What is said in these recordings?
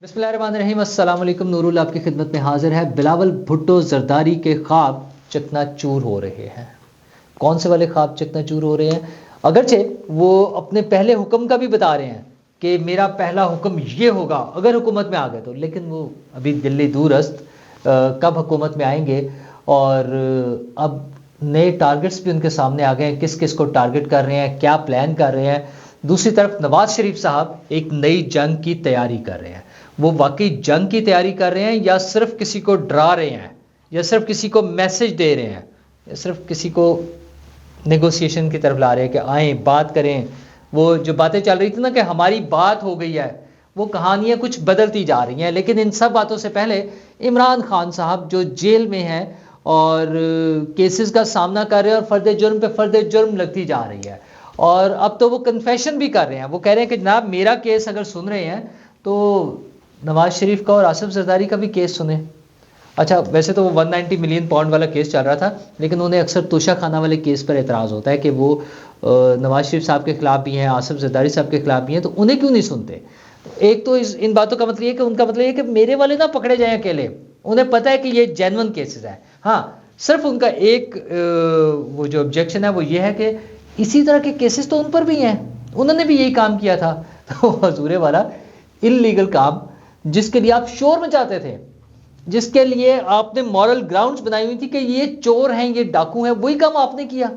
بسم اللہ الرحمن الرحیم، السلام علیکم۔ نوراللہ آپ کی خدمت میں حاضر ہے۔ بلاول بھٹو زرداری کے خواب چکنا چور ہو رہے ہیں۔ کون سے والے خواب چکنا چور ہو رہے ہیں؟ اگرچہ وہ اپنے پہلے حکم کا بھی بتا رہے ہیں کہ میرا پہلا حکم یہ ہوگا اگر حکومت میں آ گئے تو، لیکن وہ ابھی دلی دور است کب حکومت میں آئیں گے، اور اب نئے ٹارگٹس بھی ان کے سامنے آ گئے ہیں، کس کس کو ٹارگٹ کر رہے ہیں، کیا پلان کر رہے ہیں۔ دوسری طرف نواز شریف صاحب ایک نئی جنگ کی تیاری کر رہے ہیں۔ وہ واقعی جنگ کی تیاری کر رہے ہیں یا صرف کسی کو ڈرا رہے ہیں، یا صرف کسی کو میسج دے رہے ہیں، یا صرف کسی کو نیگوسیشن کی طرف لا رہے ہیں کہ آئیں بات کریں۔ وہ جو باتیں چل رہی تھی نا کہ ہماری بات ہو گئی ہے، وہ کہانیاں کچھ بدلتی جا رہی ہیں۔ لیکن ان سب باتوں سے پہلے عمران خان صاحب جو جیل میں ہیں اور کیسز کا سامنا کر رہے ہیں، اور فرد جرم پہ فرد جرم لگتی جا رہی ہے، اور اب تو وہ کنفیشن بھی کر رہے ہیں۔ وہ کہہ رہے ہیں کہ جناب میرا کیس اگر سن رہے ہیں تو نواز شریف کا اور آصف زرداری کا بھی کیس سنیں۔ اچھا، ویسے تو وہ 190 ملین پاؤنڈ والا کیس چل رہا تھا، لیکن انہیں اکثر توشہ خانہ والے کیس پر اعتراض ہوتا ہے کہ وہ نواز شریف صاحب کے خلاف بھی ہیں، آصف زرداری صاحب کے خلاف بھی ہیں، تو انہیں کیوں نہیں سنتے؟ ایک تو ان باتوں کا مطلب یہ کہ ان کا مطلب یہ کہ میرے والے نہ پکڑے جائیں اکیلے، انہیں پتہ ہے کہ یہ جینون کیسز ہیں۔ ہاں، صرف ان کا ایک وہ جو آبجیکشن ہے وہ یہ ہے کہ اسی طرح کے کیسز تو ان پر بھی ہیں، انہوں نے بھی یہی کام کیا تھا۔ تو حضور والا انلیگل کام جس کے لیے آپ شور مچاتے تھے، جس کے لیے آپ نے مورل گراؤنڈز بنائی ہوئی تھی کہ یہ چور ہیں، یہ ڈاکو ہیں، وہی کام آپ نے کیا،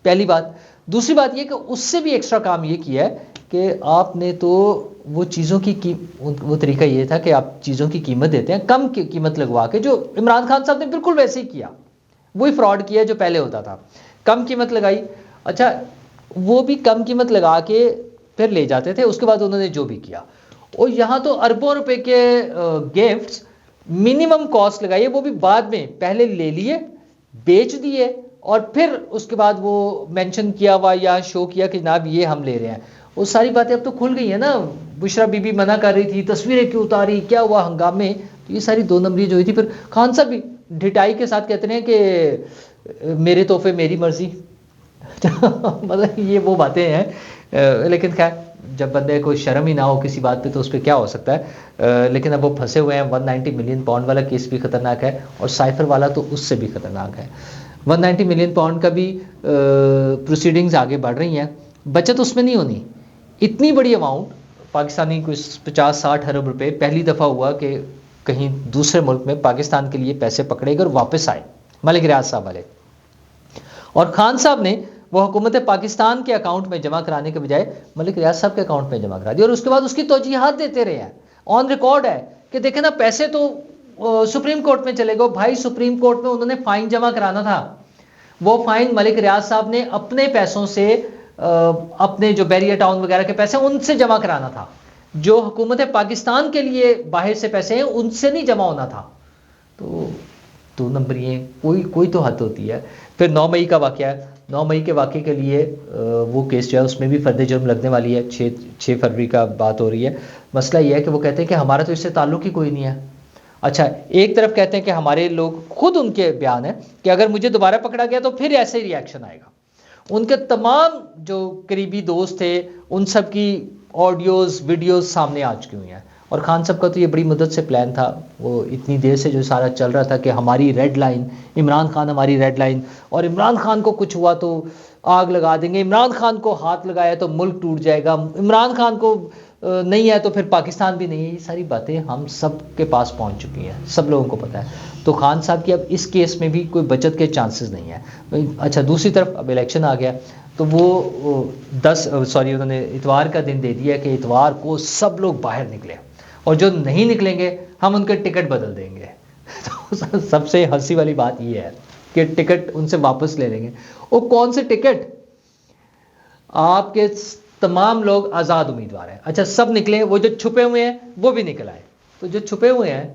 پہلی بات۔ دوسری بات یہ کہ اس سے بھی ایکسٹرا کام یہ کیا ہے کہ آپ نے تو وہ چیزوں کی وہ طریقہ یہ تھا کہ آپ چیزوں کی قیمت دیتے ہیں کم کی قیمت لگوا کے، جو عمران خان صاحب نے بالکل ویسے ہی کیا، وہی فراڈ کیا جو پہلے ہوتا تھا، کم قیمت لگائی۔ اچھا، وہ بھی کم قیمت لگا کے پھر لے جاتے تھے، اس کے بعد انہوں نے جو بھی کیا، اور یہاں تو اربوں روپے کے گفٹس منیمم کاسٹ لگائیے، وہ بھی بعد میں، پہلے لے لیے بیچ دیے، اور پھر اس کے بعد وہ مینشن کیا ہوا یا شو کیا کہ جناب یہ ہم لے رہے ہیں۔ وہ ساری باتیں اب تو کھل گئی ہیں نا۔ بشرا بی بی منع کر رہی تھی، تصویریں کیوں اتاری، کیا ہوا ہنگامے، تو یہ ساری دو نمبری جو ہوئی تھی۔ پھر خان صاحب بھی ڈھٹائی کے ساتھ کہتے ہیں کہ میرے تحفے میری مرضی، مطلب یہ وہ باتیں ہیں۔ لیکن خیر، جب بندے کو شرم ہی نہ ہو کسی بات پہ تو اس پہ کیا ہو سکتا ہے۔ لیکن اب وہ پھنسے ہوئے ہیں۔ 190 ملین پاؤنڈ والا کیس بھی خطرناک ہے، اور سائفر والا تو اس سے بھی خطرناک ہے۔ 190 ملین پاؤنڈ کا بھی پروسیڈنگز آگے بڑھ رہی ہیں، بچت اس میں نہیں ہونی۔ اتنی بڑی اماؤنٹ پاکستانی کوئی 50-60 ارب روپے پہلی دفعہ ہوا کہ کہیں دوسرے ملک میں پاکستان کے لیے پیسے پکڑے گئے اور واپس آئے ملک ریاض صاحب والے، اور خان صاحب نے وہ حکومت پاکستان کے اکاؤنٹ میں جمع کرانے کے بجائے ملک ریاض صاحب کے اکاؤنٹ میں جمع کرا دیا، اور اس کے بعد اس کی توجیحات دیتے رہے ہیں، آن ریکارڈ ہے کہ دیکھیں نا پیسے تو سپریم کورٹ میں چلے گئے۔ بھائی سپریم کورٹ میں انہوں نے فائن جمع کرانا تھا، وہ فائن ملک ریاض صاحب نے اپنے پیسوں سے، اپنے جو بیریا ٹاؤن وغیرہ کے پیسے ان سے جمع کرانا تھا، جو حکومت پاکستان کے لیے باہر سے پیسے ہیں ان سے نہیں جمع ہونا تھا۔ تو دو نمبری کوئی تو حد ہوتی ہے۔ پھر 9 مئی کا واقعہ ہے۔ 9 مئی کے واقعے کے لیے وہ کیس جو ہے اس میں بھی فرد جرم لگنے والی ہے، 6 فروری کا بات ہو رہی ہے۔ مسئلہ یہ ہے کہ وہ کہتے ہیں کہ ہمارا تو اس سے تعلق ہی کوئی نہیں ہے۔ اچھا، ایک طرف کہتے ہیں کہ ہمارے لوگ، خود ان کے بیان ہے کہ اگر مجھے دوبارہ پکڑا گیا تو پھر ایسے ہی ری ایکشن آئے گا۔ ان کے تمام جو قریبی دوست تھے ان سب کی آڈیوز ویڈیوز سامنے آ چکی ہوئی ہیں، اور خان صاحب کا تو یہ بڑی مدت سے پلان تھا، وہ اتنی دیر سے جو سارا چل رہا تھا کہ ہماری ریڈ لائن، عمران خان ہماری ریڈ لائن، اور عمران خان کو کچھ ہوا تو آگ لگا دیں گے، عمران خان کو ہاتھ لگایا تو ملک ٹوٹ جائے گا، عمران خان کو نہیں ہے تو پھر پاکستان بھی نہیں ہے۔ یہ ساری باتیں ہم سب کے پاس پہنچ چکی ہیں، سب لوگوں کو پتہ ہے۔ تو خان صاحب کی اب اس کیس میں بھی کوئی بچت کے چانسز نہیں ہیں۔ اچھا، دوسری طرف اب الیکشن آ گیا، تو وہ انہوں نے اتوار کا دن دے دیا کہ اتوار کو سب لوگ باہر نکلیں، اور جو نہیں نکلیں گے ہم ان کے ٹکٹ بدل دیں گے۔ تو سب سے ہنسی والی بات یہ ہے کہ ٹکٹ ان سے واپس لے لیں گے۔ وہ کون سے ٹکٹ؟ آپ کے تمام لوگ آزاد امیدوار ہیں۔ اچھا، سب نکلیں، وہ جو چھپے ہوئے ہیں وہ بھی نکل آئے۔ تو جو چھپے ہوئے ہیں،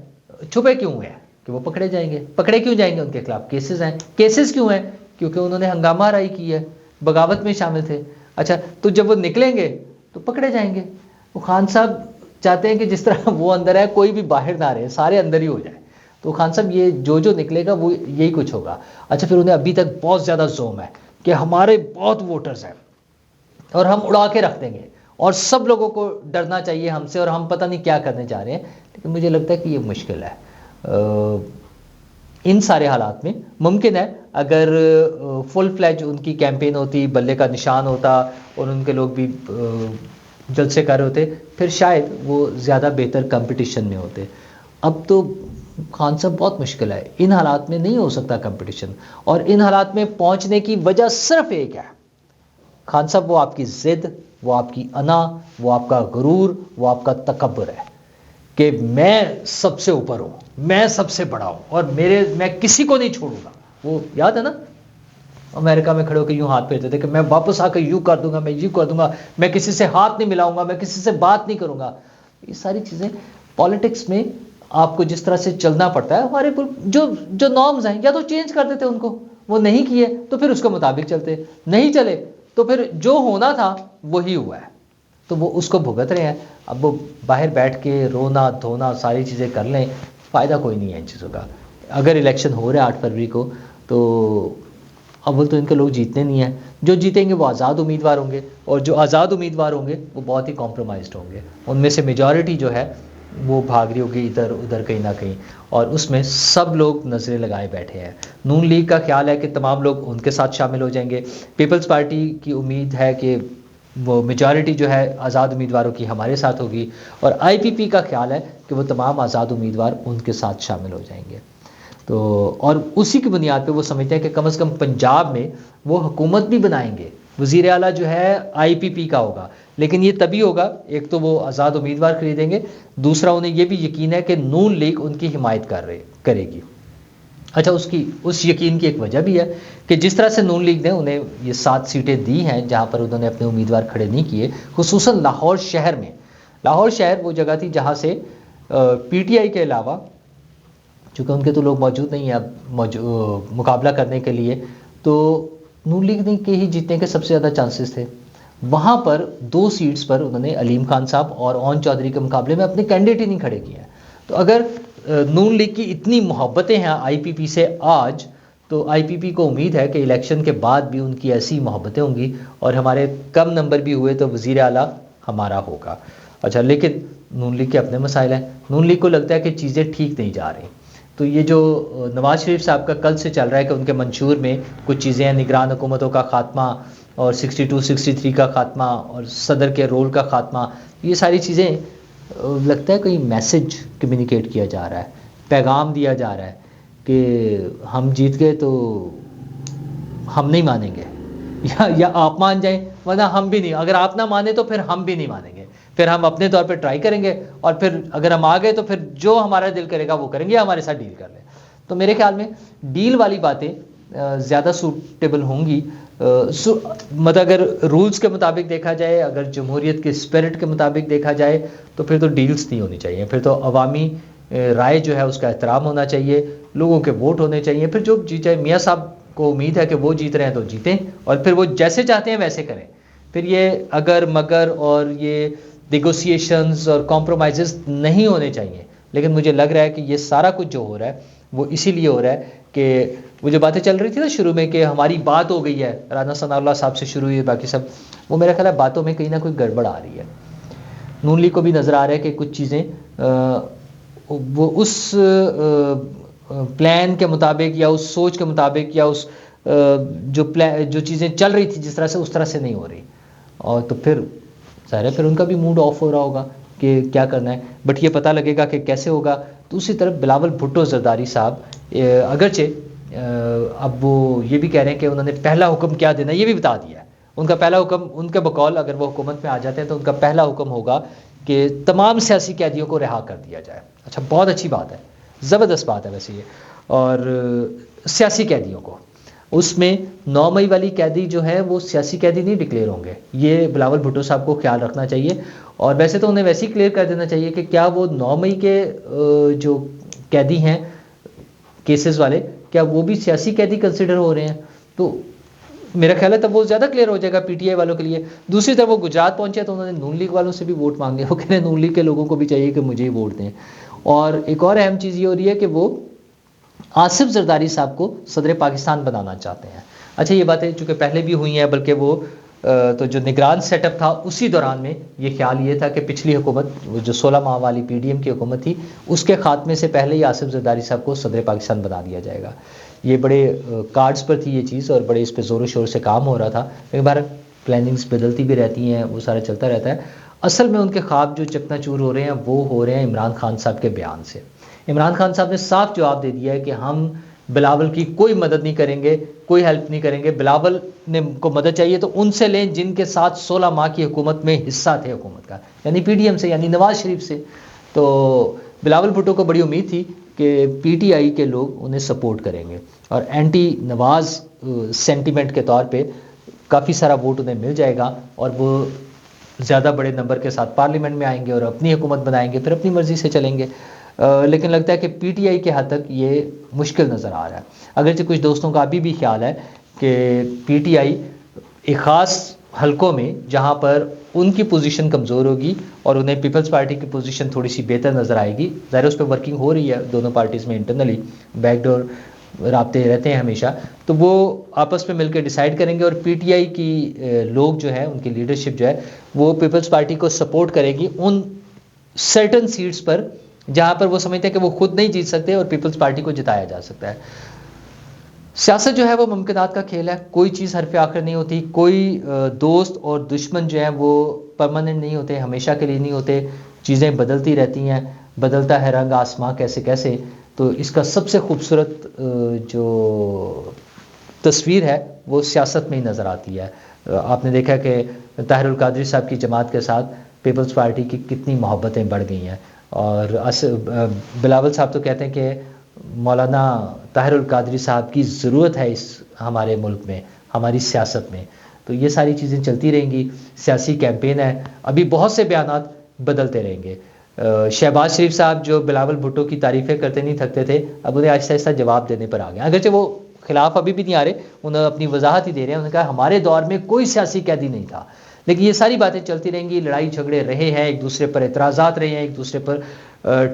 چھپے کیوں ہوئے ہیں؟ کہ وہ پکڑے جائیں گے۔ پکڑے کیوں جائیں گے؟ ان کے خلاف کیسز ہیں۔ کیسز کیوں ہیں؟ کیونکہ انہوں نے ہنگامہ آرائی کی ہے، بغاوت میں شامل تھے۔ اچھا، تو جب وہ نکلیں گے تو پکڑے جائیں گے۔ وہ خان صاحب چاہتے ہیں کہ جس طرح وہ اندر ہے کوئی بھی باہر نہ رہے، سارے اندر ہی ہو جائے۔ تو خان صاحب یہ جو نکلے گا وہ یہی کچھ ہوگا۔ اچھا، پھر انہیں ابھی تک بہت زیادہ زوم ہے کہ ہمارے بہت ووٹرز ہیں اور ہم اڑا کے رکھ دیں گے، اور سب لوگوں کو ڈرنا چاہیے ہم سے اور ہم پتہ نہیں کیا کرنے جا رہے ہیں. لیکن مجھے لگتا ہے کہ یہ مشکل ہے. ان سارے حالات میں ممکن ہے اگر فل فلیج ان کی کیمپین ہوتی, بلے کا نشان ہوتا اور ان کے لوگ بھی جلسے کر رہے ہوتے, پھر شاید وہ زیادہ بہتر کمپٹیشن میں ہوتے. اب تو خان صاحب بہت مشکل ہے, ان حالات میں نہیں ہو سکتا کمپٹیشن, اور ان حالات میں پہنچنے کی وجہ صرف ایک ہے خان صاحب, وہ آپ کی ضد, وہ آپ کی انا, وہ آپ کا غرور, وہ آپ کا تکبر ہے کہ میں سب سے اوپر ہوں, میں سب سے بڑا ہوں اور میں کسی کو نہیں چھوڑوں گا. وہ یاد ہے نا امریکہ میں کھڑے ہو کے یوں ہاتھ پھیرتے تھے کہ میں واپس آ کے یوں کر دوں گا, میں یوں کر دوں گا, میں کسی سے ہاتھ نہیں ملاؤں گا, میں کسی سے بات نہیں کروں گا. یہ ساری چیزیں پالیٹکس میں آپ کو جس طرح سے چلنا پڑتا ہے, ہمارے جو نارمز ہیں یا تو چینج کر دیتے ان کو, وہ نہیں کیے تو پھر اس کے مطابق چلتے, نہیں چلے تو پھر جو ہونا تھا وہی ہوا ہے, تو وہ اس کو بھگت رہے ہیں. اب وہ باہر بیٹھ کے رونا دھونا ساری چیزیں کر لیں, فائدہ کوئی نہیں ہے ان چیزوں کا. اگر الیکشن ہو رہا ہے 8 فروری کو, تو اول تو ان کے لوگ جیتنے نہیں ہیں, جو جیتیں گے وہ آزاد امیدوار ہوں گے, اور جو آزاد امیدوار ہوں گے وہ بہت ہی کمپرومائزڈ ہوں گے. ان میں سے میجورٹی جو ہے وہ بھاگ رہی ہوگی ادھر ادھر کہیں نہ کہیں, اور اس میں سب لوگ نظریں لگائے بیٹھے ہیں. نون لیگ کا خیال ہے کہ تمام لوگ ان کے ساتھ شامل ہو جائیں گے. پیپلز پارٹی کی امید ہے کہ وہ میجورٹی جو ہے آزاد امیدواروں کی ہمارے ساتھ ہوگی, اور آئی پی پی کا خیال ہے کہ وہ تمام آزاد امیدوار ان کے ساتھ شامل ہو جائیں گے. تو اور اسی کی بنیاد پہ وہ سمجھتے ہیں کہ کم از کم پنجاب میں وہ حکومت بھی بنائیں گے. وزیر اعلیٰ جو ہے آئی پی پی کا ہوگا, لیکن یہ تبھی ہوگا ایک تو وہ آزاد امیدوار خریدیں گے, دوسرا انہیں یہ بھی یقین ہے کہ نون لیگ ان کی حمایت کرے گی. اچھا, اس یقین کی ایک وجہ بھی ہے کہ جس طرح سے نون لیگ نے انہیں یہ 7 سیٹیں دی ہیں جہاں پر انہوں نے اپنے امیدوار کھڑے نہیں کیے, خصوصاً لاہور شہر میں. لاہور شہر وہ جگہ تھی جہاں سے پی ٹی آئی کے علاوہ, چونکہ ان کے تو لوگ موجود نہیں ہیں اب مقابلہ کرنے کے لیے, تو نون لیگ کے ہی جیتنے کے سب سے زیادہ چانسز تھے. وہاں پر 2 سیٹس پر انہوں نے علیم خان صاحب اور اون چودھری کے مقابلے میں اپنے کینڈیڈیٹ ہی نہیں کھڑے کیے ہیں. تو اگر نون لیگ کی اتنی محبتیں ہیں آئی پی پی سے آج, تو آئی پی پی کو امید ہے کہ الیکشن کے بعد بھی ان کی ایسی محبتیں ہوں گی, اور ہمارے کم نمبر بھی ہوئے تو وزیر اعلیٰ ہمارا ہوگا. اچھا, لیکن نون لیگ کے اپنے مسائل ہیں. نون لیگ کو لگتا ہے کہ چیزیں ٹھیک نہیں جا رہی. تو یہ جو نواز شریف صاحب کا کل سے چل رہا ہے کہ ان کے منشور میں کچھ چیزیں ہیں, نگران حکومتوں کا خاتمہ اور 62 63 کا خاتمہ اور صدر کے رول کا خاتمہ, یہ ساری چیزیں لگتا ہے کوئی میسج کمیونیکیٹ کیا جا رہا ہے, پیغام دیا جا رہا ہے کہ ہم جیت گئے تو ہم نہیں مانیں گے, یا آپ مان جائیں ورنہ ہم بھی نہیں, اگر آپ نہ مانیں تو پھر ہم بھی نہیں مانیں گے, پھر ہم اپنے طور پہ ٹرائی کریں گے, اور پھر اگر ہم آ گئے تو پھر جو ہمارا دل کرے گا وہ کریں گے, ہمارے ساتھ ڈیل کر لیں. تو میرے خیال میں ڈیل والی باتیں زیادہ سوٹیبل ہوں گی. مطلب اگر رولز کے مطابق دیکھا جائے, اگر جمہوریت کے اسپرٹ کے مطابق دیکھا جائے, تو پھر تو ڈیلز نہیں ہونی چاہیے. پھر تو عوامی رائے جو ہے اس کا احترام ہونا چاہیے, لوگوں کے ووٹ ہونے چاہیے. پھر جو جیت جائے, میاں صاحب کو امید ہے کہ وہ جیت رہے ہیں تو جیتیں, اور پھر وہ جیسے چاہتے ہیں ویسے کریں. پھر یہ اگر مگر اور یہ نیگوسیشنز اور کمپرومائزز نہیں ہونے چاہیے. لیکن مجھے لگ رہا ہے کہ یہ سارا کچھ جو ہو رہا ہے وہ اسی لیے ہو رہا ہے کہ وہ جو باتیں چل رہی تھی نا شروع میں کہ ہماری بات ہو گئی ہے, رانا ثناء اللہ صاحب سے شروع ہوئی ہے, باقی سب, وہ میرا خیال ہے باتوں میں کہیں نہ کوئی گڑبڑ آ رہی ہے. نون لیگ کو بھی نظر آ رہا ہے کہ کچھ چیزیں وہ اس پلان کے مطابق یا اس سوچ کے مطابق یا اس جو چیزیں چل رہی تھی جس طرح سے, اس طرح سے نہیں ہو رہی. اور تو پھر ظاہر ہے پھر ان کا بھی موڈ آف ہو رہا ہوگا کہ کیا کرنا ہے, بٹ یہ پتہ لگے گا کہ کیسے ہوگا. دوسری طرف بلاول بھٹو زرداری صاحب اگرچہ اب وہ یہ بھی کہہ رہے ہیں کہ انہوں نے پہلا حکم کیا دینا یہ بھی بتا دیا ہے. ان کا پہلا حکم, ان کے بقول اگر وہ حکومت میں آ جاتے ہیں تو ان کا پہلا حکم ہوگا کہ تمام سیاسی قیدیوں کو رہا کر دیا جائے. اچھا, بہت اچھی بات ہے, زبردست بات ہے ویسے یہ. اور سیاسی قیدیوں کو, اس میں 9 مئی والی قیدی جو ہے وہ سیاسی قیدی نہیں ڈکلیئر ہوں گے, یہ بلاول بھٹو صاحب کو خیال رکھنا چاہیے. اور ویسے تو انہیں ویسے ہی کلیئر کر دینا چاہیے کہ کیا وہ 9 مئی کے جو قیدی ہیں کیسز والے, کیا وہ بھی سیاسی قیدی کنسیڈر ہو رہے ہیں. تو میرا خیال ہے تب وہ زیادہ کلیئر ہو جائے گا پی ٹی آئی والوں کے لیے. دوسری طرف وہ گجرات پہنچے تو انہوں نے نون لیگ والوں سے بھی ووٹ مانگے, وہ کہہ رہے ہیں نون لیگ کے لوگوں کو بھی چاہیے کہ مجھے ہی ووٹ دیں. اور ایک اور اہم چیز یہ ہو رہی ہے کہ وہ آصف زرداری صاحب کو صدر پاکستان بنانا چاہتے ہیں. اچھا, یہ باتیں چونکہ پہلے بھی ہوئی ہیں, بلکہ وہ تو جو نگران سیٹ اپ تھا اسی دوران میں یہ خیال یہ تھا کہ پچھلی حکومت جو 16 ماہ والی پی ڈی ایم کی حکومت تھی اس کے خاتمے سے پہلے ہی آصف زرداری صاحب کو صدر پاکستان بنا دیا جائے گا. یہ بڑے کارڈز پر تھی یہ چیز اور بڑے اس پہ زور و شور سے کام ہو رہا تھا. ایک بار پلاننگز بدلتی بھی رہتی ہیں, وہ سارا چلتا رہتا ہے. اصل میں ان کے خواب جو چکنا چور ہو رہے ہیں وہ ہو رہے ہیں عمران خان صاحب کے بیان سے. عمران خان صاحب نے صاف جواب دے دیا ہے کہ ہم بلاول کی کوئی مدد نہیں کریں گے, کوئی ہیلپ نہیں کریں گے. بلاول نے کو مدد چاہیے تو ان سے لیں جن کے ساتھ 16 ماہ کی حکومت میں حصہ تھے حکومت کا, یعنی پی ڈی ایم سے, یعنی نواز شریف سے. تو بلاول بھٹو کو بڑی امید تھی کہ پی ٹی آئی کے لوگ انہیں سپورٹ کریں گے اور اینٹی نواز سینٹیمنٹ کے طور پہ کافی سارا ووٹ انہیں مل جائے گا اور وہ زیادہ بڑے نمبر کے ساتھ پارلیمنٹ میں آئیں گے اور اپنی حکومت بنائیں گے, پھر اپنی مرضی سے چلیں گے. لیکن لگتا ہے کہ پی ٹی آئی کے حد تک یہ مشکل نظر آ رہا ہے. اگرچہ کچھ دوستوں کا ابھی بھی خیال ہے کہ پی ٹی آئی ایک خاص حلقوں میں جہاں پر ان کی پوزیشن کمزور ہوگی اور انہیں پیپلز پارٹی کی پوزیشن تھوڑی سی بہتر نظر آئے گی. ظاہر اس پہ ورکنگ ہو رہی ہے دونوں پارٹیز میں, انٹرنلی بیک ڈور رابطے رہتے ہیں ہمیشہ, تو وہ آپس میں مل کے ڈیسائیڈ کریں گے. اور پی ٹی آئی کی لوگ جو ہیں, ان کی لیڈرشپ جو ہے وہ پیپلز پارٹی کو سپورٹ کرے گی ان سرٹن سیٹس پر جہاں پر وہ سمجھتے ہیں کہ وہ خود نہیں جیت سکتے اور پیپلز پارٹی کو جتایا جا سکتا ہے. سیاست جو ہے وہ ممکنات کا کھیل ہے, کوئی چیز حرف آخر نہیں ہوتی, کوئی دوست اور دشمن جو ہیں وہ پرماننٹ نہیں ہوتے, ہمیشہ کے لیے نہیں ہوتے, چیزیں بدلتی رہتی ہیں, بدلتا ہے رنگ آسماں کیسے کیسے. تو اس کا سب سے خوبصورت جو تصویر ہے وہ سیاست میں ہی نظر آتی ہے. آپ نے دیکھا کہ طاہر القادری صاحب کی جماعت کے ساتھ پیپلز پارٹی کی کتنی محبتیں بڑھ گئی ہیں, اور بلاول صاحب تو کہتے ہیں کہ مولانا طاہر القادری صاحب کی ضرورت ہے اس ہمارے ملک میں, ہماری سیاست میں. تو یہ ساری چیزیں چلتی رہیں گی. سیاسی کیمپین ہے, ابھی بہت سے بیانات بدلتے رہیں گے. شہباز شریف صاحب جو بلاول بھٹو کی تعریفیں کرتے نہیں تھکتے تھے, اب انہیں آہستہ آہستہ جواب دینے پر آ گئے. اگرچہ وہ خلاف ابھی بھی نہیں آ رہے, انہیں اپنی وضاحت ہی دے رہے ہیں. انہوں نے کہا ہمارے دور میں کوئی سیاسی قیدی نہیں تھا. لیکن یہ ساری باتیں چلتی رہیں گی, لڑائی جھگڑے رہے ہیں, ایک دوسرے پر اعتراضات رہے ہیں, ایک دوسرے پر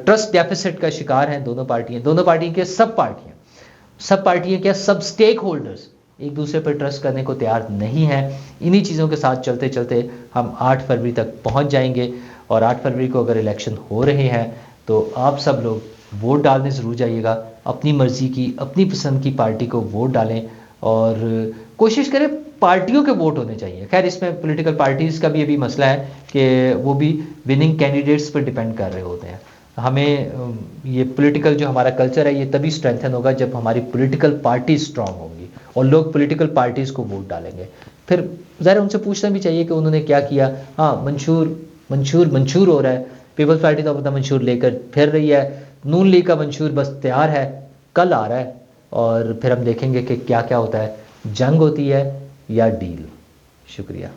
ٹرسٹ ڈیفیسٹ کا شکار ہیں دونوں پارٹیاں. دونوں پارٹیوں کے سب پارٹیاں کیا سب سٹیک ہولڈرز ایک دوسرے پر ٹرسٹ کرنے کو تیار نہیں ہیں. انہی چیزوں کے ساتھ چلتے چلتے ہم 8 فروری تک پہنچ جائیں گے. اور 8 فروری کو اگر الیکشن ہو رہے ہیں تو آپ سب لوگ ووٹ ڈالنے ضرور جائیے گا. اپنی مرضی کی, اپنی پسند کی پارٹی کو ووٹ ڈالیں اور کوشش کریں پارٹیوں کے ووٹ ہونے چاہیے. خیر اس میں پولیٹیکل پارٹیز کا بھی ابھی مسئلہ ہے کہ وہ بھی وننگ کینڈیڈیٹس پر ڈیپینڈ کر رہے ہوتے ہیں. ہمیں یہ پولیٹیکل جو ہمارا کلچر ہے یہ تبھی اسٹرینتھن ہوگا جب ہماری پولیٹیکل پارٹیز اسٹرانگ ہوں گی اور لوگ پولیٹیکل پارٹیز کو ووٹ ڈالیں گے. پھر ظاہر ان سے پوچھنا بھی چاہیے کہ انہوں نے کیا کیا. ہاں منشور ہو رہا ہے, پیپلز پارٹی تو اپنا منشور لے کر پھر رہی ہے, نون لیگ کا منشور بس تیار ہے, کل آ رہا ہے, اور پھر ہم دیکھیں گے کہ کیا کیا ہوتا ہے, جنگ ہوتی ہے یا ڈیل. شکریہ.